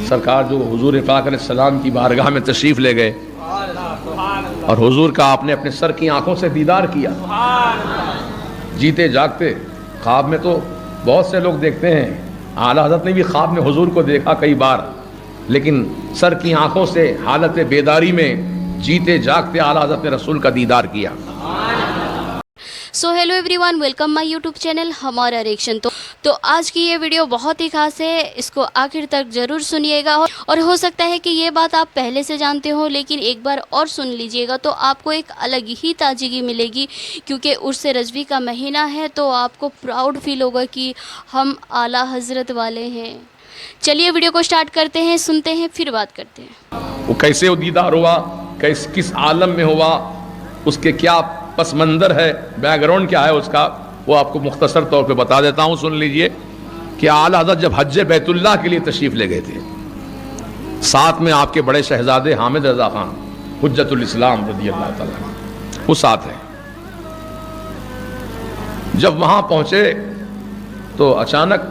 سرکار جو حضور پاک علیہ السلام کی بارگاہ میں تشریف لے گئے اور حضور کا آپ نے اپنے سر کی آنکھوں سے دیدار کیا، جیتے جاگتے۔ خواب میں تو بہت سے لوگ دیکھتے ہیں، اعلیٰ حضرت نے بھی خواب میں حضور کو دیکھا کئی بار، لیکن سر کی آنکھوں سے حالت بیداری میں جیتے جاگتے اعلیٰ حضرت نے رسول کا دیدار کیا۔ So hello everyone, welcome my YouTube channel ہمارا ریئیکشن۔ تو آج کی یہ ویڈیو بہت ہی خاص ہے، اس کو آخر تک ضرور سنیے گا، اور ہو سکتا ہے کہ یہ بات آپ پہلے سے جانتے ہو لیکن ایک بار اور سن لیجئے گا تو آپ کو ایک الگ ہی تازگی ملے گی، کیونکہ عرس رضوی کا مہینہ ہے تو آپ کو پراؤڈ فیل ہوگا کہ ہم اعلیٰ حضرت والے ہیں۔ چلیے ویڈیو کو سٹارٹ کرتے ہیں، سنتے ہیں پھر بات کرتے ہیں۔ وہ کیسے وہ دیدار ہوا، کس عالم میں ہوا، اس کے کیا پس منظر ہے، بیک گراؤنڈ کیا ہے اس کا، وہ آپ کو مختصر طور پہ بتا دیتا ہوں، سن لیجئے کہ اعلیٰ حضرت جب حج بیت اللہ کے لیے تشریف لے گئے تھے، ساتھ میں آپ کے بڑے شہزادے حامد رضا خان حجت الاسلام رضی اللہ تعالیٰ وہ ساتھ ہیں۔ جب وہاں پہنچے تو اچانک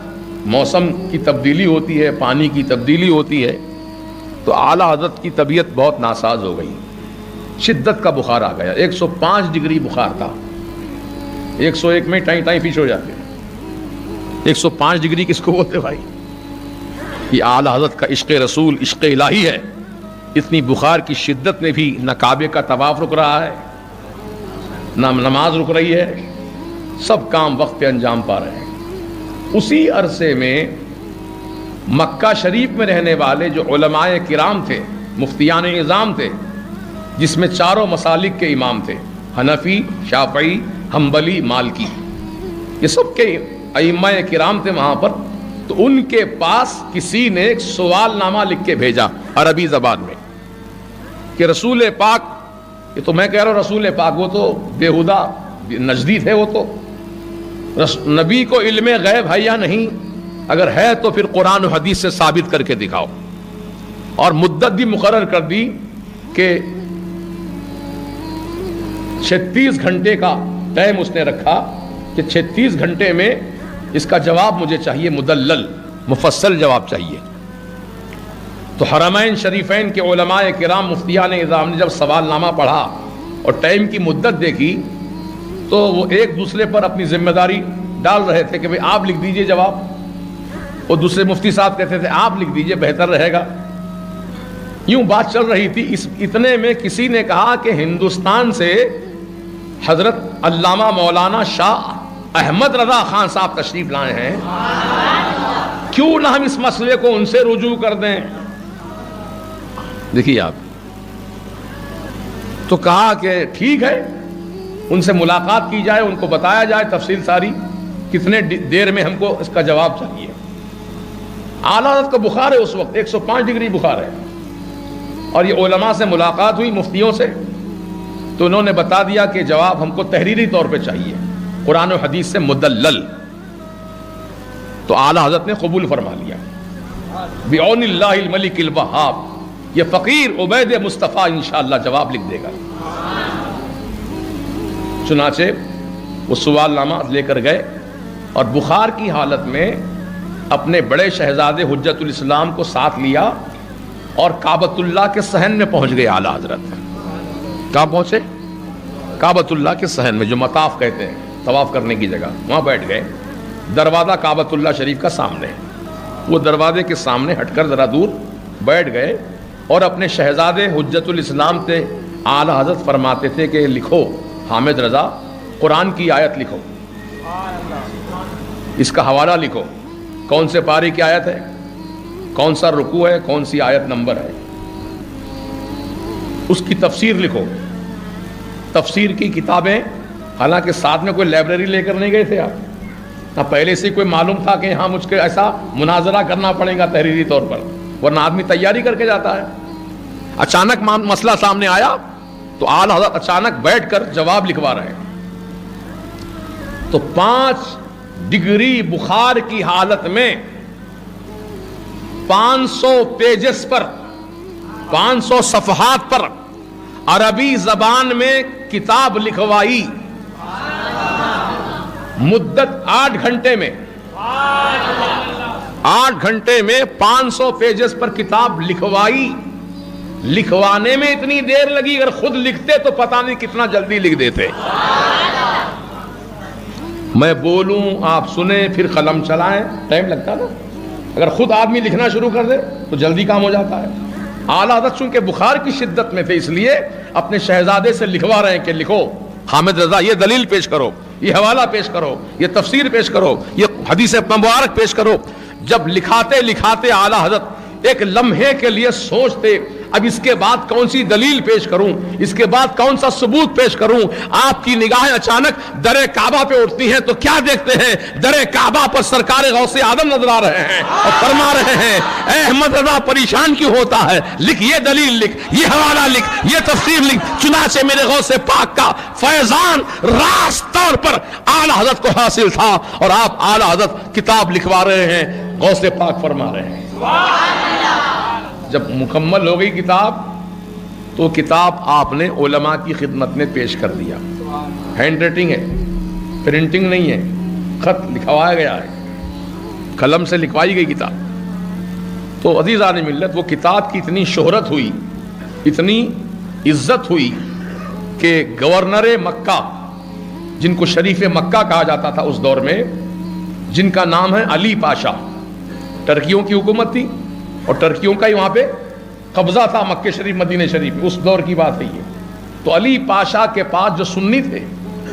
موسم کی تبدیلی ہوتی ہے، پانی کی تبدیلی ہوتی ہے، تو اعلیٰ حضرت کی طبیعت بہت ناساز ہو گئی، شدت کا بخار آ گیا، 105 ڈگری بخار تھا، 101 میں ٹائیں پیچھے ہو جاتے، 105 ڈگری کس کو بولتے بھائی؟ یہ اعلیٰ حضرت کا عشق رسول، عشق الہی ہے۔ اتنی بخار کی شدت میں بھی نہ کعبے کا طواف رک رہا ہے، نہ نماز رک رہی ہے، سب کام وقت پہ انجام پا رہے ہیں۔ اسی عرصے میں مکہ شریف میں رہنے والے جو علماء کرام تھے، مفتیان نظام تھے، جس میں چاروں مسالک کے امام تھے، حنفی، شافعی، حنبلی، مالکی، یہ سب کے ائمہ کرام تھے وہاں پر، تو ان کے پاس کسی نے ایک سوال نامہ لکھ کے بھیجا عربی زبان میں کہ رسول پاک، یہ تو میں کہہ رہا ہوں رسول پاک، وہ تو بیہودہ نجدی تھے، وہ تو نبی کو علم غیب ہے یا نہیں؟ اگر ہے تو پھر قرآن و حدیث سے ثابت کر کے دکھاؤ۔ اور مدت بھی مقرر کر دی کہ 36 گھنٹے کا ٹائم اس نے رکھا کہ 36 گھنٹے میں اس کا جواب مجھے چاہیے، مدلل مفصل جواب چاہیے۔ تو حرمین شریفین کے علماء کرام، مفتیان نظام نے جب سوال نامہ پڑھا اور ٹائم کی مدت دیکھی تو وہ ایک دوسرے پر اپنی ذمہ داری ڈال رہے تھے کہ بھئی آپ لکھ دیجئے جواب، اور دوسرے مفتی صاحب کہتے تھے آپ لکھ دیجئے بہتر رہے گا۔ یوں بات چل رہی تھی، اتنے میں کسی نے کہا کہ ہندوستان سے حضرت علامہ مولانا شاہ احمد رضا خان صاحب تشریف لائے ہیں، کیوں نہ ہم اس مسئلے کو ان سے رجوع کر دیں۔ دیکھیے آپ، تو کہا کہ ٹھیک ہے، ان سے ملاقات کی جائے، ان کو بتایا جائے تفصیل ساری، کتنے دیر میں ہم کو اس کا جواب چاہیے۔ اعلیٰ حضرت کا بخار ہے اس وقت، 105 ڈگری بخار ہے، اور یہ علماء سے ملاقات ہوئی، مفتیوں سے، تو انہوں نے بتا دیا کہ جواب ہم کو تحریری طور پہ چاہیے، قرآن و حدیث سے مدلل۔ تو اعلیٰ حضرت نے قبول فرما لیا، بعون اللہ الملک الوہاب، یہ فقیر عبید مصطفیٰ انشاءاللہ جواب لکھ دے گا۔ چنانچہ وہ سوال نامہ لے کر گئے اور بخار کی حالت میں اپنے بڑے شہزادے حجت الاسلام کو ساتھ لیا اور کعبۃ اللہ کے صحن میں پہنچ گئے اعلیٰ حضرت۔ کہاں پہنچے؟ کعبۃ اللہ کے صحن میں، جو مطاف کہتے ہیں، طواف کرنے کی جگہ، وہاں بیٹھ گئے۔ دروازہ کعبۃ اللہ شریف کا سامنے، وہ دروازے کے سامنے ہٹ کر ذرا دور بیٹھ گئے اور اپنے شہزادے حجت الاسلام سے اعلیٰ حضرت فرماتے تھے کہ لکھو حامد رضا، قرآن کی آیت لکھو، اس کا حوالہ لکھو، کون سے پارے کی آیت ہے، کون سا رکوع ہے، کون سی آیت نمبر ہے، اس کی تفسیر لکھو۔ تفسیر کی کتابیں، حالانکہ ساتھ میں کوئی لائبریری لے کر نہیں گئے تھے آپ، نہ پہلے سے کوئی معلوم تھا کہ یہاں مجھ کو ایسا مناظرہ کرنا پڑے گا تحریری طور پر، ورنہ آدمی تیاری کر کے جاتا ہے۔ اچانک مسئلہ سامنے آیا تو اعلیٰ حضرت اچانک بیٹھ کر جواب لکھوا رہے ہیں، تو 5 ڈگری بخار کی حالت میں 500 پیجز پر، 500 صفحات پر عربی زبان میں کتاب لکھوائی، مدت 8 گھنٹے میں 8 گھنٹے میں 500 پیجز پر کتاب لکھوائی. لکھوانے میں اتنی دیر لگی، اگر خود لکھتے تو پتہ نہیں کتنا جلدی لکھ دیتے. میں بولوں آپ سنیں پھر قلم چلائیں، ٹائم لگتا نا. اگر خود آدمی لکھنا شروع کر دے تو جلدی کام ہو جاتا ہے. اعلیٰ حضرت چونکہ بخار کی شدت میں تھے، اس لیے اپنے شہزادے سے لکھوا رہے ہیں کہ لکھو حامد رضا، یہ دلیل پیش کرو، یہ حوالہ پیش کرو، یہ تفسیر پیش کرو، یہ حدیث مبارک پیش کرو. جب لکھاتے لکھاتے اعلیٰ حضرت ایک لمحے کے لیے سوچتے اب اس کے بعد کون سی دلیل پیش کروں، اس کے بعد کون سا ثبوت پیش کروں. آپ کی نگاہیں اچانک در کعبہ پہ اٹھتی ہیں تو کیا دیکھتے ہیں؟ در کعبہ پر سرکار غوث اعظم نظر آ رہے ہیں اور فرما رہے ہیں اے احمد رضا پریشان کیوں ہوتا ہے، لکھ یہ دلیل، لکھ یہ حوالہ، لکھ یہ تفسیر لکھ. چنانچہ میرے غوث پاک کا فیضان راست طور پر اعلیٰ حضرت کو حاصل تھا اور آپ اعلیٰ حضرت کتاب لکھوا رہے ہیں. غوث پاک فرما رہے ہیں جب مکمل ہو گئی کتاب تو کتاب آپ نے علماء کی خدمت میں پیش کر دیا. ہینڈ رائٹنگ ہے، پرنٹنگ نہیں ہے، خط لکھوایا گیا ہے، قلم سے لکھوائی گئی کتاب. تو عزیزان ملت، وہ کتاب کی اتنی شہرت ہوئی، اتنی عزت ہوئی کہ گورنر مکہ، جن کو شریف مکہ کہا جاتا تھا اس دور میں، جن کا نام ہے علی پاشا، ٹرکیوں کی حکومت تھی اور ٹرکیوں کا ہی وہاں پہ قبضہ تھا مکہ شریف مدینہ شریف میں، اس دور کی بات ہے یہ. تو علی پاشا کے پاس جو سنی تھے،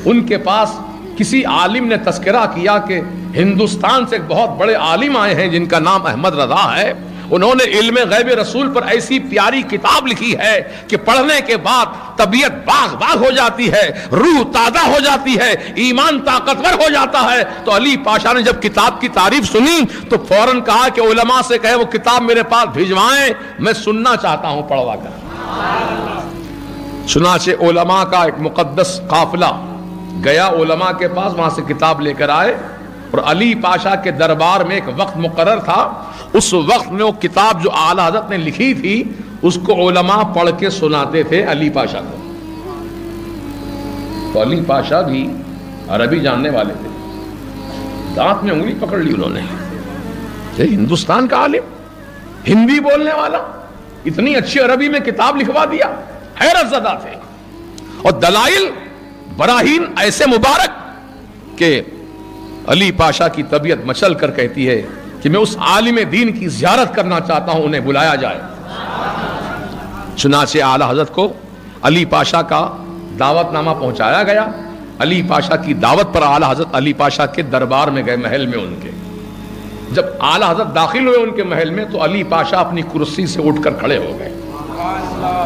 ان کے پاس کسی عالم نے تذکرہ کیا کہ ہندوستان سے ایک بہت بڑے عالم آئے ہیں جن کا نام احمد رضا ہے. انہوں نے علم غیب رسول پر ایسی پیاری کتاب لکھی ہے کہ پڑھنے کے بعد طبیعت باغ باغ ہو جاتی ہے، روح تازہ ہو جاتی ہے، ایمان طاقتور ہو جاتا ہے. تو علی پاشا نے جب کتاب کی تعریف سنی تو فوراً کہا کہ علماء سے کہے وہ کتاب میرے پاس بھیجوائیں، میں سننا چاہتا ہوں پڑھوا کر. چنانچہ علماء کا ایک مقدس قافلہ گیا علماء کے پاس، وہاں سے کتاب لے کر آئے اور علی پاشا کے دربار میں ایک وقت مقرر تھا. اس وقت میں وہ کتاب جو اعلیٰ حضرت نے لکھی تھی اس کو علماء پڑھ کے سناتے تھے علی پاشا کو. تو علی پاشا بھی عربی جاننے والے تھے، دانت میں انگلی پکڑ لی انہوں نے. ہندوستان کا عالم، ہندی بولنے والا، اتنی اچھی عربی میں کتاب لکھوا دیا. حیرت زدہ تھے اور دلائل براہین ایسے مبارک کہ علی پاشا کی طبیعت مچل کر کہتی ہے کہ میں اس عالم دین کی زیارت کرنا چاہتا ہوں، انہیں بلایا جائے. چنانچہ اعلیٰ حضرت کو علی پاشا کا دعوت نامہ پہنچایا گیا. علی پاشا کی دعوت پر اعلیٰ حضرت علی پاشا کے دربار میں گئے، محل میں ان کے. جب اعلیٰ حضرت داخل ہوئے ان کے محل میں تو علی پاشا اپنی کرسی سے اٹھ کر کھڑے ہو گئے،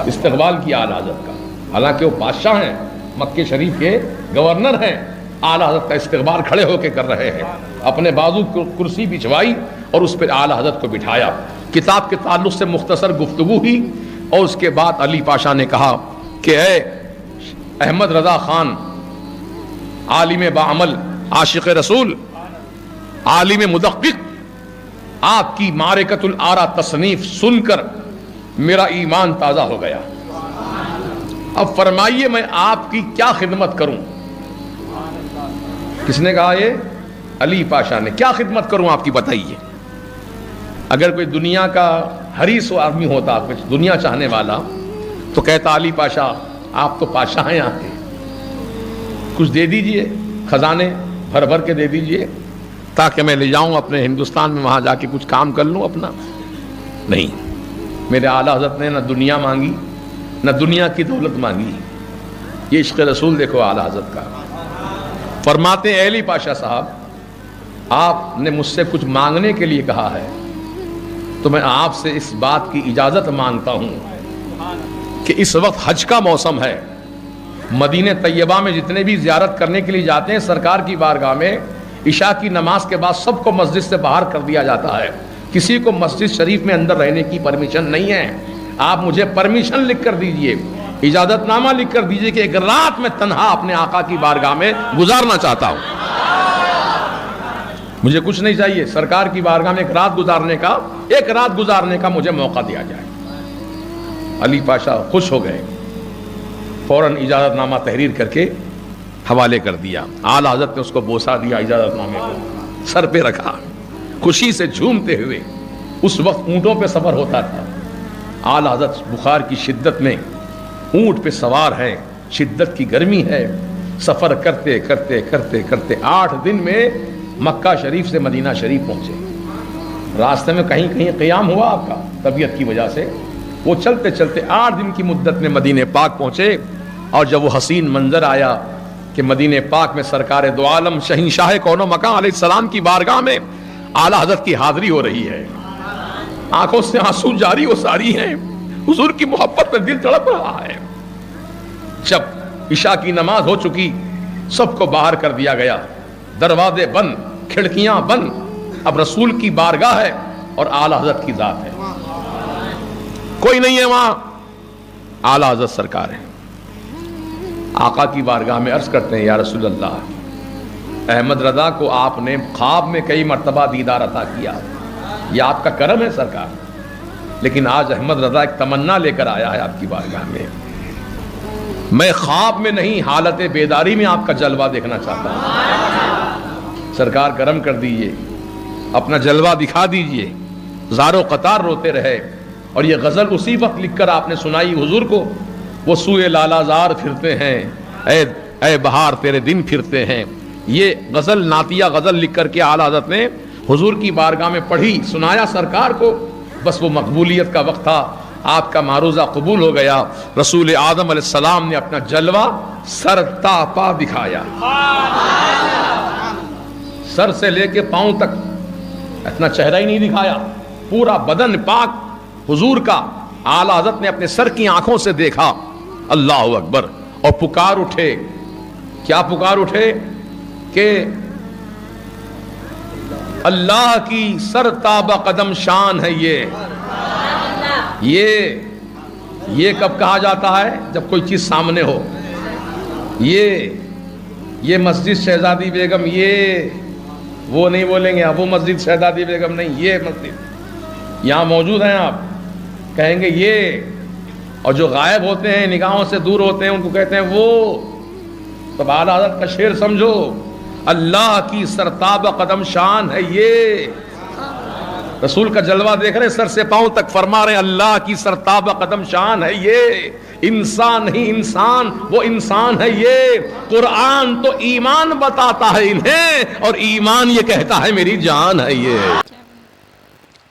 استقبال کیا اعلیٰ حضرت کا. حالانکہ وہ بادشاہ ہیں، مکہ شریف کے گورنر ہیں، اعلیٰ حضرت کا استقبال کھڑے ہو کے کر رہے ہیں. اپنے بازو کرسی بچھوائی اور اس پر اعلیٰ حضرت کو بٹھایا. کتاب کے تعلق سے مختصر گفتگو ہوئی اور اس کے بعد علی پاشا نے کہا کہ اے احمد رضا خان، عالم باعمل، عاشق رسول، عالم مدقق، آپ کی معرکۃ الآراء تصنیف سن کر میرا ایمان تازہ ہو گیا. اب فرمائیے میں آپ کی کیا خدمت کروں. کس نے کہا؟ یہ علی پاشا نے. کیا خدمت کروں آپ کی بتائیے. اگر کوئی دنیا کا حریص و آدمی ہوتا، کچھ دنیا چاہنے والا، تو کہتا علی پاشا آپ تو پاشا ہیں یہاں کے، کچھ دے دیجئے، خزانے بھر بھر کے دے دیجئے تاکہ میں لے جاؤں اپنے ہندوستان میں، وہاں جا کے کچھ کام کر لوں اپنا. نہیں، میرے اعلیٰ حضرت نے نہ دنیا مانگی نہ دنیا کی دولت مانگی. یہ عشق رسول دیکھو اعلیٰ حضرت کا. فرماتے ہیں علی پاشا صاحب، آپ نے مجھ سے کچھ مانگنے کے لیے کہا ہے تو میں آپ سے اس بات کی اجازت مانگتا ہوں کہ اس وقت حج کا موسم ہے. مدینہ طیبہ میں جتنے بھی زیارت کرنے کے لیے جاتے ہیں سرکار کی بارگاہ میں، عشاء کی نماز کے بعد سب کو مسجد سے باہر کر دیا جاتا ہے. کسی کو مسجد شریف میں اندر رہنے کی پرمیشن نہیں ہے. آپ مجھے پرمیشن لکھ کر دیجئے، اجازت نامہ لکھ کر دیجئے کہ ایک رات میں تنہا اپنے آقا کی بارگاہ میں گزارنا چاہتا ہوں. مجھے کچھ نہیں چاہیے، سرکار کی بارگاہ میں ایک رات گزارنے کا مجھے موقع دیا جائے. علی پاشا خوش ہو گئے، فوراً اجازت نامہ تحریر کر کے حوالے کر دیا. اعلیٰ حضرت نے اس کو بوسہ دیا، اجازت نامے کو سر پہ رکھا خوشی سے جھومتے ہوئے. اس وقت اونٹوں پہ سفر ہوتا تھا. اعلیٰ حضرت بخار کی شدت میں اونٹ پہ سوار ہیں, شدت کی گرمی ہے, سفر کرتے کرتے کرتے کرتے 8 دن میں مکہ شریف سے مدینہ شریف پہنچے. راستے میں کہیں کہیں قیام ہوا آپ کا طبیعت کی وجہ سے. وہ چلتے چلتے 8 دن کی مدت میں مدینہ پاک پہنچے. اور جب وہ حسین منظر آیا کہ مدینہ پاک میں سرکار دو عالم شہنشاہ کون و مکان علیہ السلام کی بارگاہ میں اعلیٰ حضرت کی حاضری ہو رہی ہے, آنکھوں سے آنسو جاری و ساری ہیں, حضور کی محبت میں دل تڑپ رہا ہے. جب عشاء کی نماز ہو چکی, سب کو باہر کر دیا گیا, دروازے بند, کھڑکیاں بند. اب رسول کی بارگاہ ہے اور اعلیٰ حضرت کی ذات ہے, کوئی نہیں ہے وہاں, اعلیٰ حضرت سرکار ہے. آقا کی بارگاہ میں عرض کرتے ہیں, یا رسول اللہ, احمد رضا کو آپ نے خواب میں کئی مرتبہ دیدار عطا کیا, یہ آپ کا کرم ہے سرکار, لیکن آج احمد رضا ایک تمنا لے کر آیا ہے آپ کی بارگاہ میں. میں خواب میں نہیں, حالت بیداری میں آپ کا جلوہ دیکھنا چاہتا ہوں. سرکار کرم کر دیجئے, اپنا جلوہ دکھا دیجئے. زار و قطار روتے رہے, اور یہ غزل اسی وقت لکھ کر آپ نے سنائی حضور کو. وہ سوئے لالا زار پھرتے ہیں, اے بہار تیرے دن پھرتے ہیں. یہ غزل نعتیہ غزل لکھ کر کے اعلیٰ حضرت نے حضور کی بارگاہ میں پڑھی, سنایا سرکار کو. بس وہ مقبولیت کا وقت تھا, آپ کا معروضہ قبول ہو گیا. رسول آدم علیہ السلام نے اپنا جلوہ سر تا پا دکھایا, سر سے لے کے پاؤں تک اتنا چہرہ ہی نہیں دکھایا, پورا بدن پاک حضور کا. اعلیٰ حضرت نے اپنے سر کی آنکھوں سے دیکھا, اللہ اکبر, اور پکار اٹھے. کیا پکار اٹھے کہ اللہ کی سر تابہ قدم شان ہے. یہ کب کہا جاتا ہے؟ جب کوئی چیز سامنے ہو. یہ مسجد شہزادی بیگم, یہ وہ نہیں بولیں گے, وہ مسجد شہزادی بیگم نہیں, یہ مسجد یہاں موجود ہیں. آپ کہیں گے یہ, اور جو غائب ہوتے ہیں, نگاہوں سے دور ہوتے ہیں, ان کو کہتے ہیں وہ. تو اعلیٰ حضرت کا شعر سمجھو, اللہ کی سرتاب قدم شان ہے یہ. رسول کا جلوہ دیکھ رہے سر سے پاؤں تک, فرما رہے اللہ کی سرتاب قدم شان ہے یہ. انسان نہیں انسان, وہ انسان ہے یہ. قرآن تو ایمان بتاتا ہے انہیں, اور ایمان یہ کہتا ہے میری جان ہے یہ.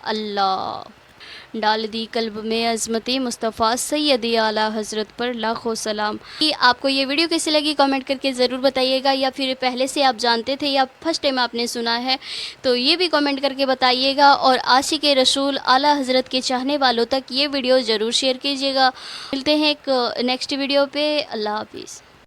اللہ ڈال دی قلب میں عظمت مصطفیٰ سیدی اعلیٰ حضرت پر لاکھوں سلام. آپ کو یہ ویڈیو کیسی لگی کامنٹ کر کے ضرور بتائیے گا, یا پھر پہلے سے آپ جانتے تھے یا فرسٹ ٹائم آپ نے سنا ہے تو یہ بھی کامنٹ کر کے بتائیے گا. اور عاشق رسول اعلیٰ حضرت کے چاہنے والوں تک یہ ویڈیو ضرور شیئر کیجیے گا. ملتے ہیں ایک نیکسٹ ویڈیو پہ. اللہ حافظ.